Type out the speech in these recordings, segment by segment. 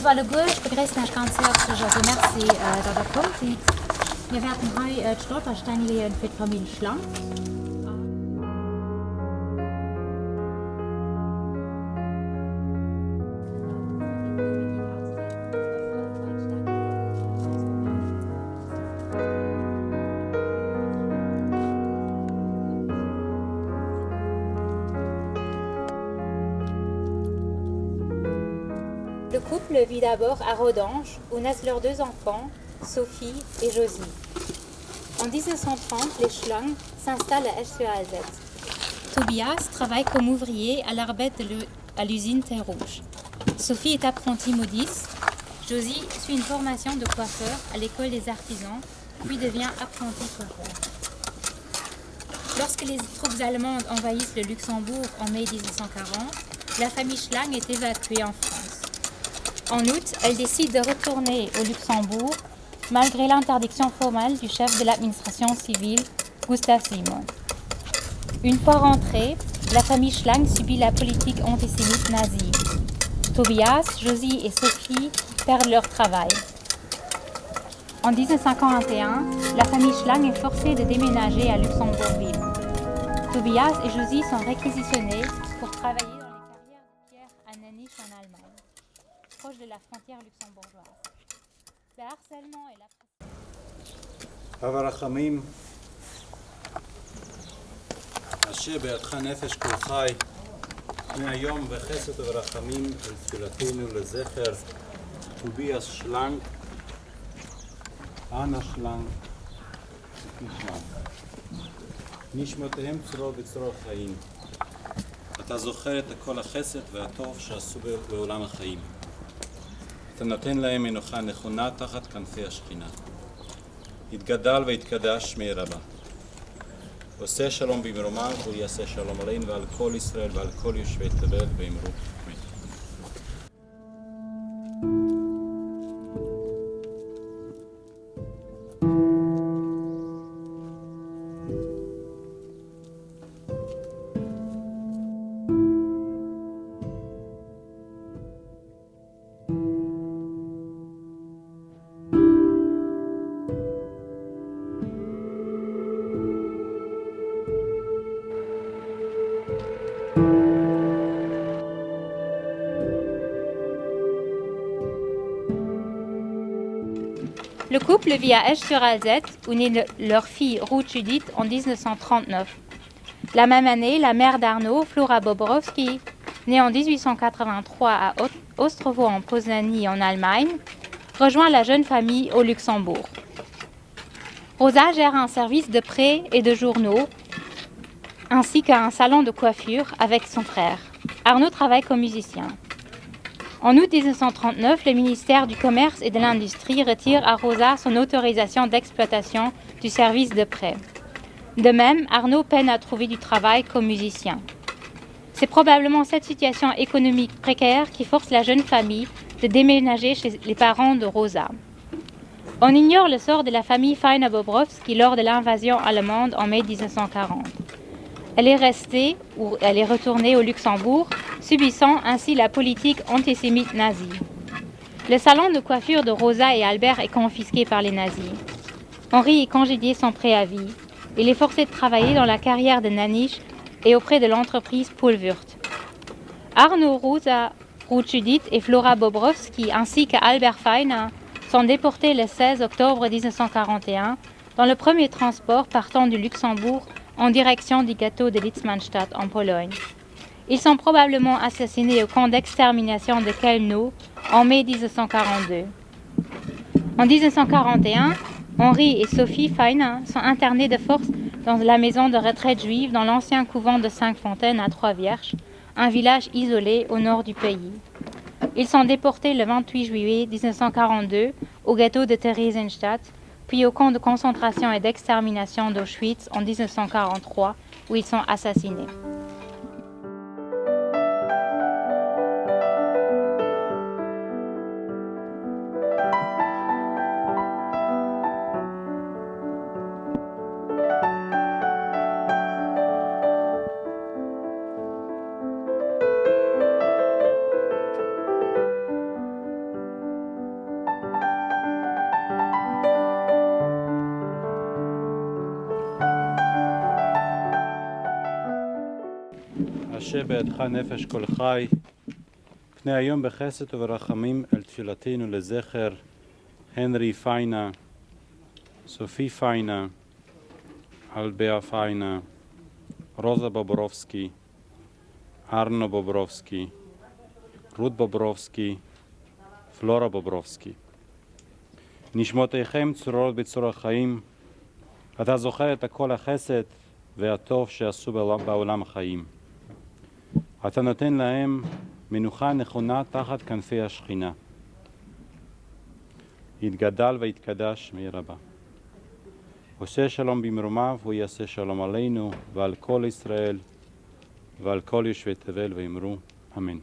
alle gut, begrüßen euch ganz herzlich. Also merci, dass ihr kommt. Wir werden heute die Stolpersteine legen für die Familie Schlang. Le couple vit d'abord à Rodange, où naissent leurs deux enfants, Sophie et Josie. En 1930, les Schlang s'installent à Esch-sur-Alzette. Tobias travaille comme ouvrier à l'arbette à l'usine Terre Rouge. Sophie est apprentie modiste. Josie suit une formation de coiffeur à l'école des artisans, puis devient apprentie coiffeur. Lorsque les troupes allemandes envahissent le Luxembourg en mai 1940, la famille Schlang est évacuée en France. En août, elle décide de retourner au Luxembourg, malgré l'interdiction formelle du chef de l'administration civile, Gustav Simon. Une fois rentrée, la famille Schlang subit la politique antisémite nazie. Tobias, Josie et Sophie perdent leur travail. En 1941, la famille Schlang est forcée de déménager à Luxembourgville. Tobias et Josie sont réquisitionnés pour travailler dans les carrières de pierre à Naniche en Allemagne, proche de la frontière luxembourgeoise. Le harcèlement et la... הרחמים, אשר בידך נפש כל חי, מהיום בחסד ורחמים אל תפילתנו לזכר טוביאס שלנג, אנה שלנג, נשמע. נשמותיהם צרור וצרור חיים. אתה זוכר את כל החסד והטוב שעשו בעולם החיים. אתה נותן להם מנוחה נכונה תחת כנפי השכינה. יתגדל ויתקדש שמי רבה. עושה שלום במרומיו ויעשה שלום עלינו ועל כל ישראל ועל כל יושבי תבל ואמרו אמן. Le couple vit à Esch-sur-Alzette, où naît leur fille Ruth Judith en 1939. La même année, la mère d'Arnaud, Flora Bobrowski, née en 1883 à Ostrowo en Poznanie en Allemagne, rejoint la jeune famille au Luxembourg. Rosa gère un service de prêt et de journaux, ainsi qu'un salon de coiffure avec son frère. Arnaud travaille comme musicien. En août 1939, le ministère du Commerce et de l'Industrie retire à Rosa son autorisation d'exploitation du service de prêt. De même, Arnaud peine à trouver du travail comme musicien. C'est probablement cette situation économique précaire qui force la jeune famille de déménager chez les parents de Rosa. On ignore le sort de la famille Feiner-Bobrowski lors de l'invasion allemande en mai 1940. Elle est restée ou elle est retournée au Luxembourg, subissant ainsi la politique antisémite nazie. Le salon de coiffure de Rosa et Albert est confisqué par les nazis. Henri est congédié sans préavis. Il est forcé de travailler dans la carrière de Naniche et auprès de l'entreprise Poulwurt. Arnaud, Rosa, Ruth Judith et Flora Bobrowski ainsi qu'Albert Feiner sont déportés le 16 octobre 1941 dans le premier transport partant du Luxembourg en direction du ghetto de Litzmannstadt en Pologne. Ils sont probablement assassinés au camp d'extermination de Chełmno en mai 1942. En 1941, Henri et Sophie Feiner sont internés de force dans la maison de retraite juive dans l'ancien couvent de Cinq-Fontaines à Trois-Vierges, un village isolé au nord du pays. Ils sont déportés le 28 juillet 1942 au ghetto de Theresienstadt, puis au camp de concentration et d'extermination d'Auschwitz en 1943, où ils sont assassinés. השב בידך נפש כל חי, פני היום בחסד וברחמים אל תפילתנו לזכר הנרי פיינה, סופי פיינה, אלביה פיינה, רוזה בוברובסקי, ארנו בוברובסקי, רות בוברובסקי, פלורה בוברובסקי. נשמותיכם צרורות בצרור החיים, אתה זוכר את כל החסד והטוב שעשו בעולם החיים. אתה נותן להם מנוחה נכונה תחת כנפי השכינה. יתגדל ויתקדש מעיר הבא. עושה שלום במרומיו, הוא יעשה שלום עלינו ועל כל ישראל ועל כל יושבי תבל ואמרו אמן.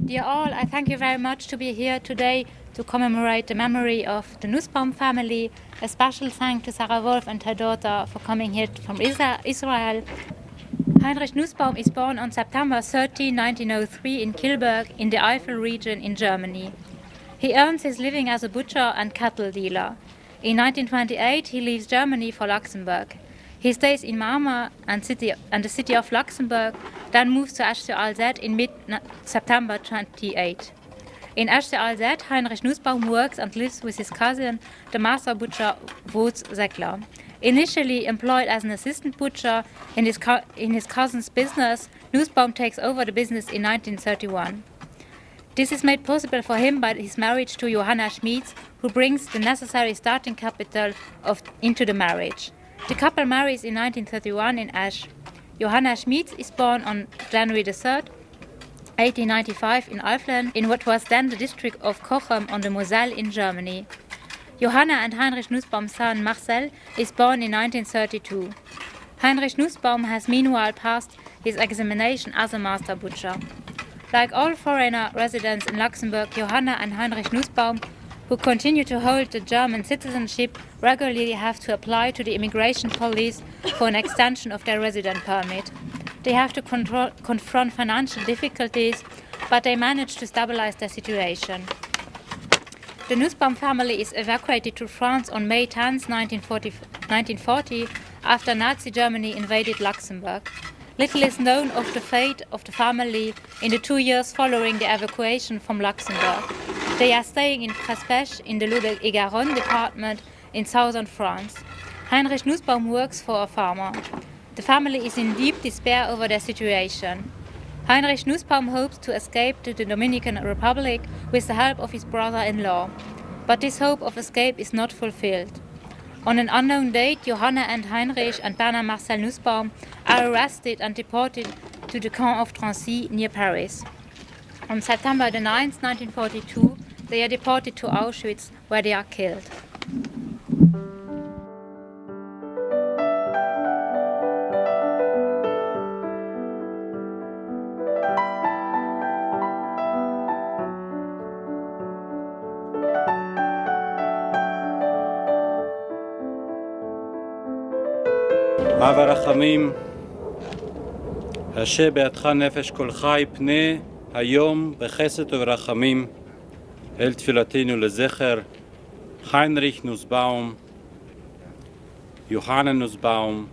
Dear all, I thank you very much to be here today to commemorate the memory of the Nussbaum family. A special thank to Sarah Wolf and her daughter for coming here from Israel. Heinrich Nussbaum is born on September 13, 1903 in Kilberg in the Eifel region in Germany. He earns his living as a butcher and cattle dealer. In 1928 he leaves Germany for Luxembourg. He stays in Marmar and the city of Luxembourg, then moves to Esch-sur-Alzette in mid-September 28. In Esch-sur-Alzette, Heinrich Nussbaum works and lives with his cousin, the master butcher Woods Zeckler. Initially employed as an assistant butcher in his cousin's business, Nussbaum takes over the business in 1931. This is made possible for him by his marriage to Johanna Schmitz, who brings the necessary starting capital into the marriage. The couple marries in 1931 in Esch. Johanna Schmitz is born on January 3rd, 1895 in Eiflen, in what was then the district of Cochem on the Moselle in Germany. Johanna and Heinrich Nussbaum's son Marcel is born in 1932. Heinrich Nussbaum has meanwhile passed his examination as a master butcher. Like all foreigner residents in Luxembourg, Johanna and Heinrich Nussbaum, who continue to hold the German citizenship, regularly have to apply to the immigration police for an extension of their resident permit. They have to confront financial difficulties, but they manage to stabilize their situation. The Nussbaum family is evacuated to France on May 10, 1940, after Nazi Germany invaded Luxembourg. Little is known of the fate of the family in the 2 years following the evacuation from Luxembourg. They are staying in Prespech in the Lot-et-Garonne department in southern France. Heinrich Nussbaum works for a farmer. The family is in deep despair over their situation. Heinrich Nussbaum hopes to escape to the Dominican Republic with the help of his brother-in-law, but this hope of escape is not fulfilled. On an unknown date, Johanna and Heinrich and Bernard Marcel Nussbaum are arrested and deported to the Camp of Drancy near Paris. On September 9, 1942, they are deported to Auschwitz, where they are killed. אב הרחמים, השב בידך נפש כל חי, פנה היום בחסד וברחמים אל תפילתנו לזכר היינריך נוסבאום, יוחנה נוסבאום,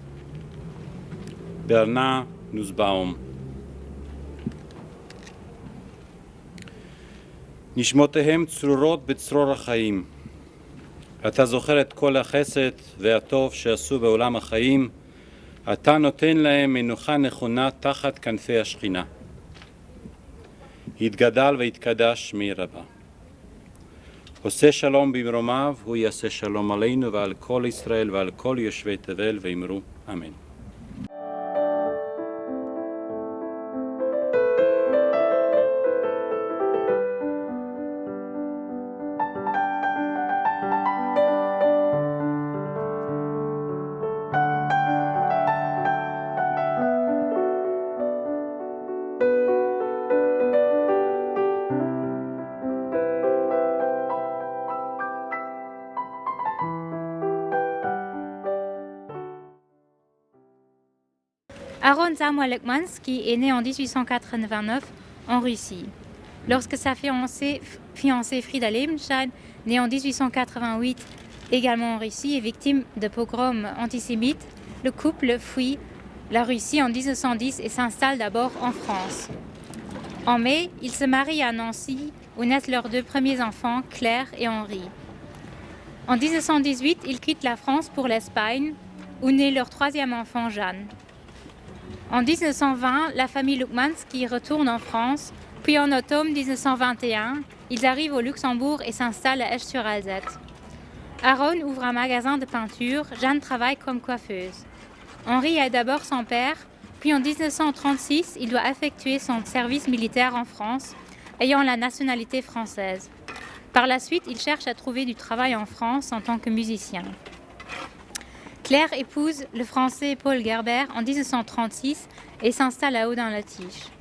ברנה נוסבאום. נשמותיהם צרורות בצרור החיים. אתה זוכר את כל החסד והטוב שעשו בעולם החיים, אתה נותן להם מנוחה נכונה תחת כנפי השכינה. יתגדל ויתקדש מעיר הבא. עושה שלום במרומיו, הוא יעשה שלום עלינו ועל כל ישראל ועל כל יושבי תבל ואמרו אמן. Aaron Samuel Lukmansky est né en 1889 en Russie. Lorsque sa fiancée Frida Lebenstein, née en 1888 également en Russie, est victime de pogroms antisémites, le couple fuit la Russie en 1910 et s'installe d'abord en France. En mai, ils se marient à Nancy où naissent leurs 2 premiers enfants, Claire et Henri. En 1918, ils quittent la France pour l'Espagne où naît leur 3e enfant, Jeanne. En 1920, la famille Lukmansky retourne en France, puis en automne 1921, ils arrivent au Luxembourg et s'installent à Esch-sur-Alzette. Aaron ouvre un magasin de peinture, Jeanne travaille comme coiffeuse. Henri aide d'abord son père, puis en 1936, il doit effectuer son service militaire en France, ayant la nationalité française. Par la suite, il cherche à trouver du travail en France en tant que musicien. Claire épouse le Français Paul Gerber en 1936 et s'installe à Audun-la-Tiche.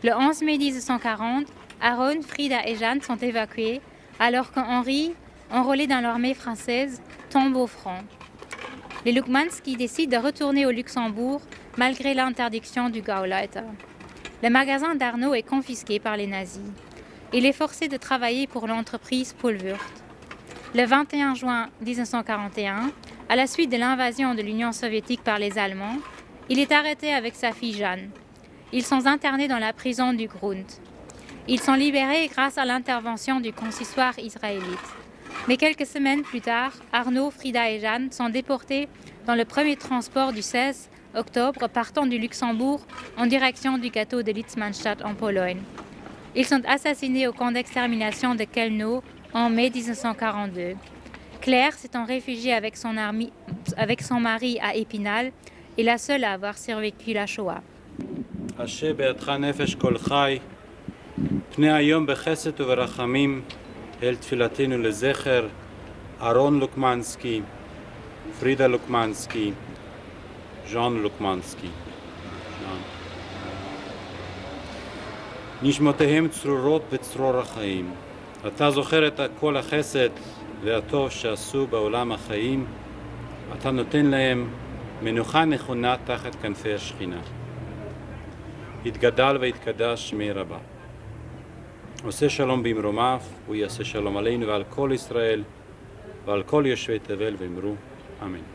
Le 11 mai 1940, Aaron, Frida et Jeanne sont évacués, alors qu'Henri, enrôlé dans l'armée française, tombe au front. Les Lukmansky décident de retourner au Luxembourg malgré l'interdiction du Gauleiter. Le magasin d'Arnaud est confisqué par les nazis. Il est forcé de travailler pour l'entreprise Paul-Wurth. Le 21 juin 1941, à la suite de l'invasion de l'Union soviétique par les Allemands, il est arrêté avec sa fille Jeanne. Ils sont internés dans la prison du Grund. Ils sont libérés grâce à l'intervention du consistoire israélite. Mais quelques semaines plus tard, Arnaud, Frida et Jeanne sont déportés dans le premier transport du 16 octobre partant du Luxembourg en direction du ghetto de Litzmannstadt en Pologne. Ils sont assassinés au camp d'extermination de Kelno en mai 1942. Claire s'étant réfugiée avec son mari à Épinal est la seule à avoir survécu la Shoah. אשר בידך נפש כל חי, פנה היום בחסד וברחמים אל תפילתנו לזכר אהרון לוקמנסקי, פרידה לוקמנסקי, ז'אן לוקמנסקי. נשמותיהם צרורות בצרור החיים. אתה זוכר את כל החסד והטוב שעשו בעולם החיים, אתה נותן להם מנוחה נכונה תחת כנפי השכינה. יתגדל ויתקדש שמי רבה. עושה שלום במרומיו, הוא יעשה שלום עלינו ועל כל ישראל ועל כל יושבי תבל ואמרו אמן.